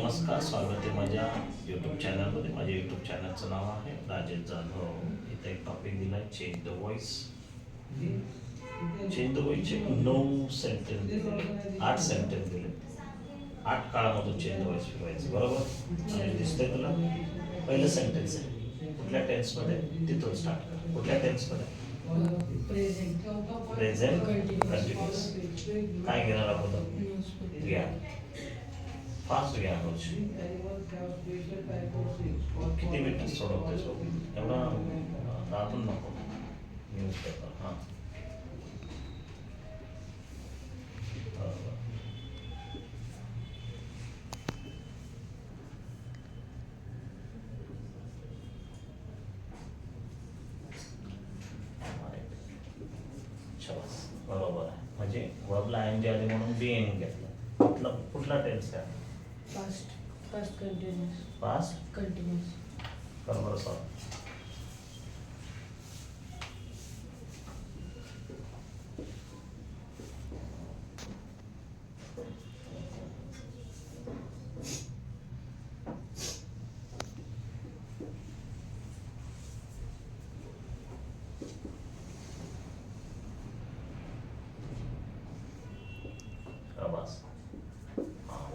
नमस्कार, स्वागत आहे माझ्या यूट्यूब चॅनलमध्ये. माझ्या यूट्यूब चॅनलचं नाव आहे राजेश जाधव. इथं एक टॉपिक दिला आहे, change the voice. Change the व्हॉइसचे 9 सेंटेन्स दिले, 8 सेंटेन्स दिले. 8 काळामधून चेंज द व्हॉइस फिरवायचं, बरोबर? म्हणजे दिसतंय तुला? पहिलं सेंटेन्स आहे, कुठल्या टेन्समध्ये? तिथून स्टार्ट कर. कुठल्या टेन्समध्ये? Present continuous. काय घेणार अगोदर? घ्या, फास्ट घ्या. रोज किती मिनिटं सोडवतोय? एवढा राहून नको. न्यूजपेपर हां बरोबर आहे. म्हणजे वर्बला ING आले म्हणून बीइंग घेतलं. कुठला टेन्स आहे? Past continuous. Past continuous. बरोबर सॉरी.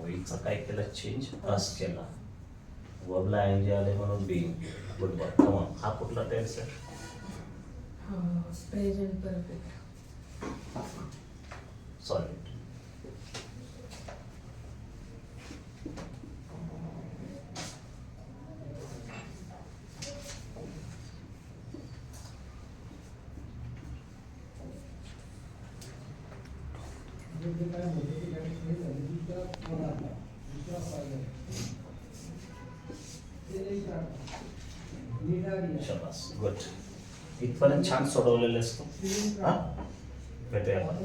वेळीचा काय केलं? चेंज पास केला. वर्बला ING आले म्हणून बीइंग. Good boy. कमॉन. हा कुठला टेन्स आहे? Present perfect. सॉलिड. शाबास, गुड. इथपर्यंत छान सोडवलेलं असतो. हां, भेटूया आपण.